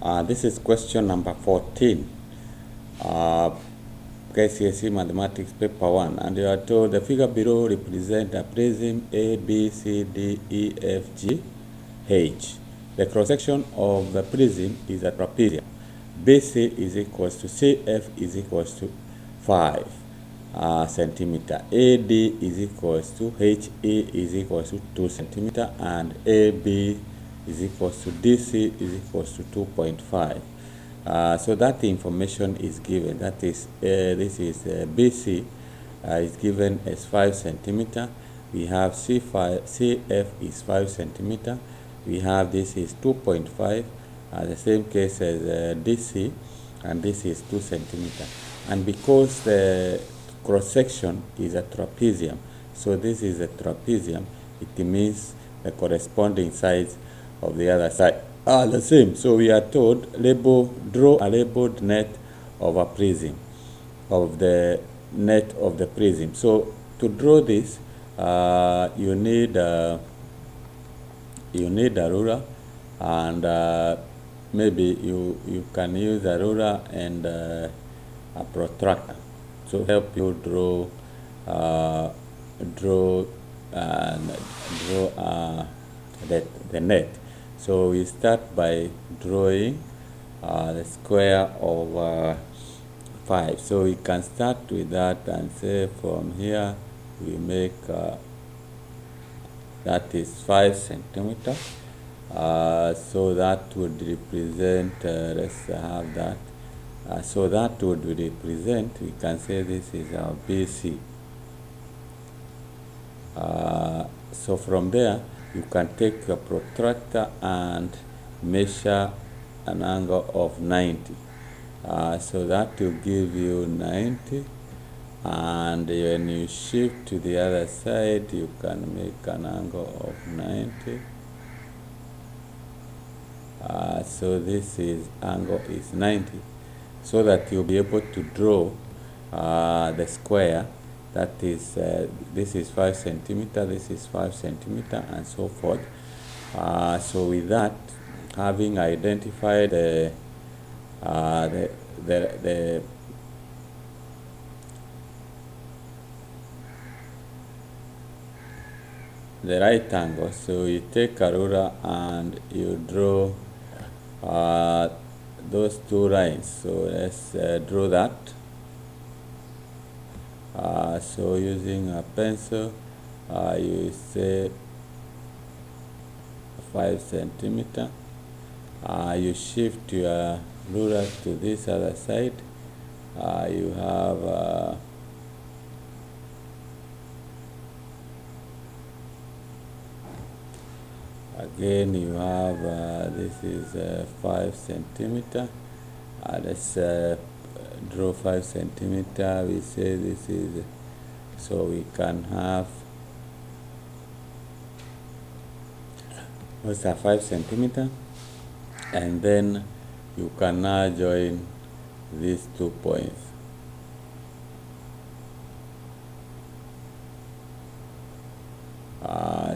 This is question number 14, Kcse Mathematics Paper 1, and you are told the figure below represents a prism A, B, C, D, E, F, G, H. The cross-section of the prism is a trapezium. BC is equals to CF is equals to 5 centimeter. AD is equals to HE is equals to 2 centimeter, and AB is equals to DC is equals to 2.5. So that information is given. That is, this is BC is given as 5 centimeter. We have CF is 5 centimeter. We have this is 2.5. The same case as DC, and this is 2 centimeter. And because the cross section is a trapezium, so this is a trapezium, it means the corresponding sides of the other side are the same. So we are told draw a labeled net of a prism, of the net of the prism. So to draw this, you need a ruler, and maybe you can use a ruler and a protractor to help you draw the net. So we start by drawing the square of 5. So we can start with that and say from here we make that is 5 centimeter. So that would represent, let's have that. So that would represent, we can say this is our BC. So from there, you can take your protractor and measure an angle of 90. So that will give you 90. And when you shift to the other side, you can make an angle of 90. So this is angle is 90, so that you'll be able to draw the square. That is, this is 5 centimeter, this is 5 centimeter, and so forth. So with that, having identified the right angle, so you take a ruler and you draw those two lines. So let's draw that. So using a pencil, you say 5 centimeter. You shift your ruler to this other side. You have again you have this is 5 centimeter. Let's draw 5 centimeter. We say this is, so we can have what's a 5 centimeter, and then you can now join these 2 points.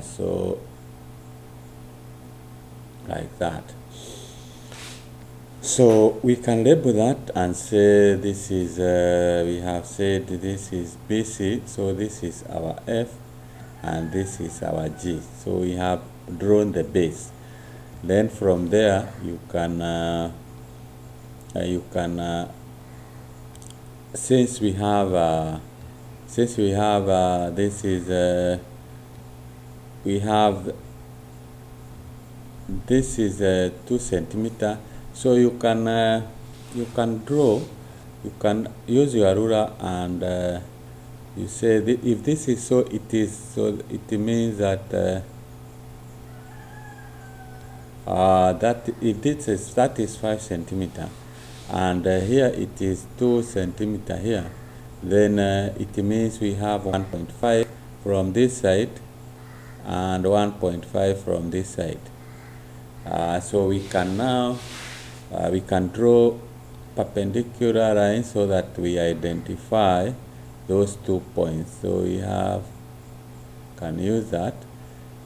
So like that. So we can label that and say this is, we have said this is BC, so this is our F and this is our G. So we have drawn the base. Then from there you can since we have this is we have this is 2 centimeter. So you can draw, you can use your ruler and you say if this is so, it is so. It means that that if that is 5 centimeter, and here it is 2 centimeter here, then it means we have 1.5 from this side and 1.5 from this side. So we can now we can draw perpendicular lines so that we identify those 2 points. So we have, can use that,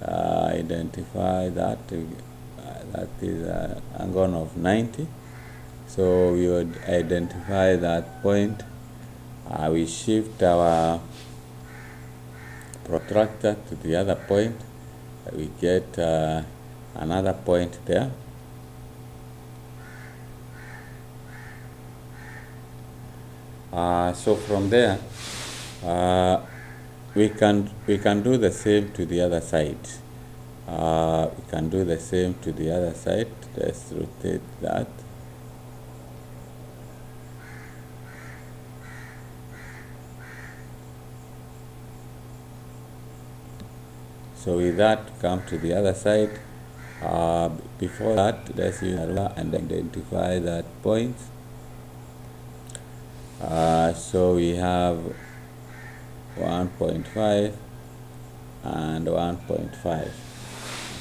identify that, that is an angle of 90. So we would identify that point. We shift our protractor to the other point. We get another point there. So from there, we can do the same to the other side. We can do the same to the other side. Let's rotate that. So with that, come to the other side. Before that, let's use a ruler and identify that point. So we have 1.5 and 1.5.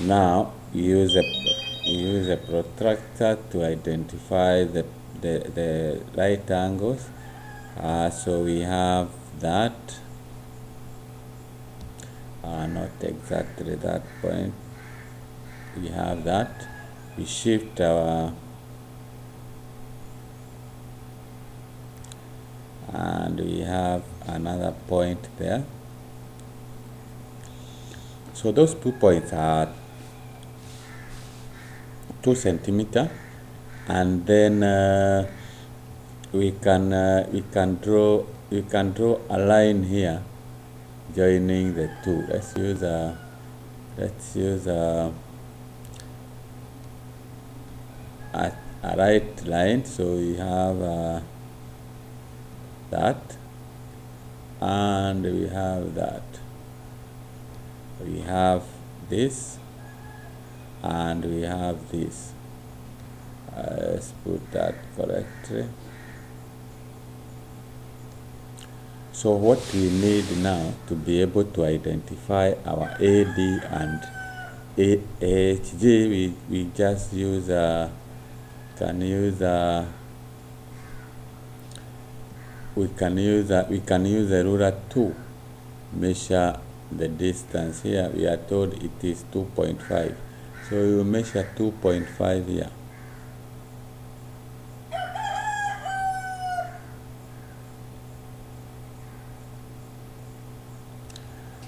Now use a protractor to identify the right angles. So we have that. Not exactly that point. We have that. We shift our and we have another point there. So those 2 points are 2 centimeters, and then we can draw a line here joining the two. Let's use a right line. So we have that, and we have that. We have this, and we have this. Let's put that correctly. So what we need now to be able to identify our AD and AHG, we just use we can use a ruler to measure the distance. Here we are told it is 2.5, so we will measure 2.5 here.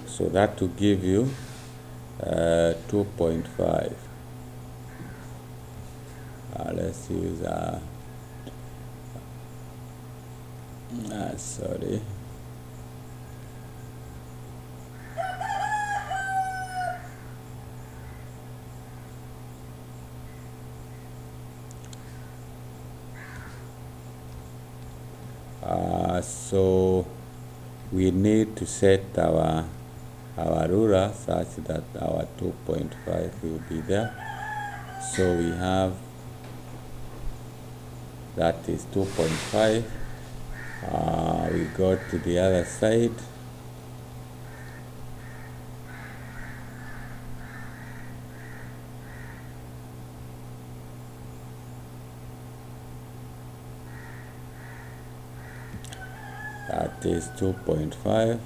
So that will give you 2.5. Let's use sorry. So we need to set our ruler such that our 2.5 will be there. So we have that is 2.5. We go to the other side. That is 2.5.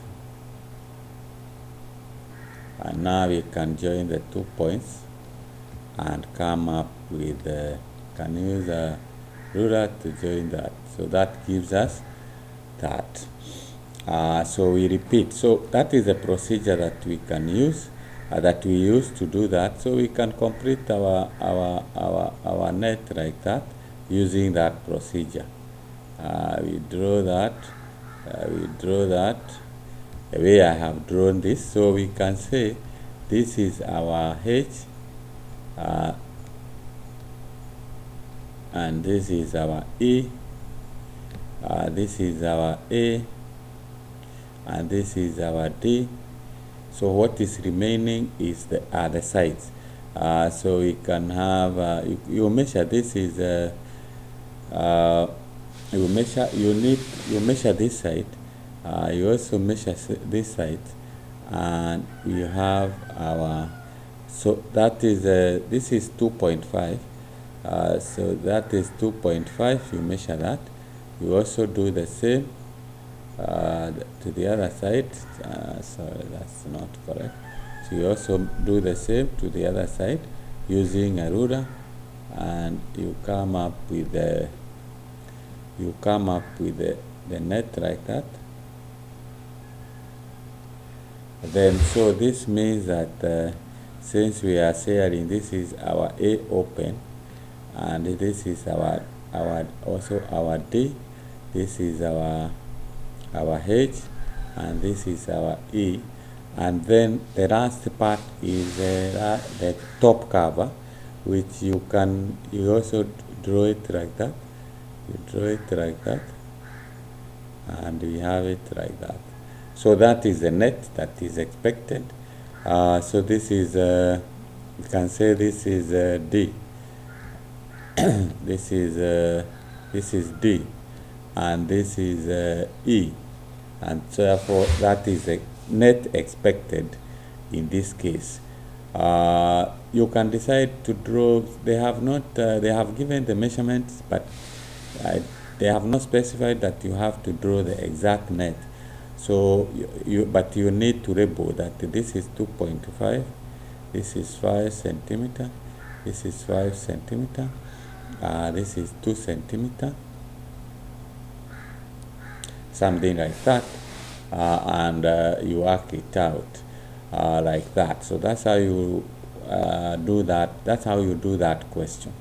And now we can join the 2 points and come up with can use a ruler to join that. So that gives us that. So we repeat. So that is a procedure that we can use, that we use to do that. So we can complete our net like that using that procedure. We draw that. The way I have drawn this, so we can say this is our H, and this is our E, this is our A, and this is our D. So what is remaining is the other sides. So we can have you measure this is you measure this side. You also measure this side, and you have our, so that is this is 2.5. So that is 2.5. You measure that. You also do the same to the other side. Sorry, that's not correct. So you also do the same to the other side. using a ruler, and you come up with the net like that. Then so this means that since we are saying this is our A open, and this is also our D, this is our H, and this is our E, and then the last part is the top cover, which you also draw it like that. You draw it like that, and we have it like that. So that is the net that is expected. So this is you can say this is D. this is D, and this is E, and therefore that is a net expected in this case. You can decide to draw. They have not. They have given the measurements, but they have not specified that you have to draw the exact net. So but you need to label that this is 2.5, this is 5 centimeter, this is 5 centimeter, this is 2 centimeter, something like that, and you work it out like that. So that's how you do that. That's how you do that question.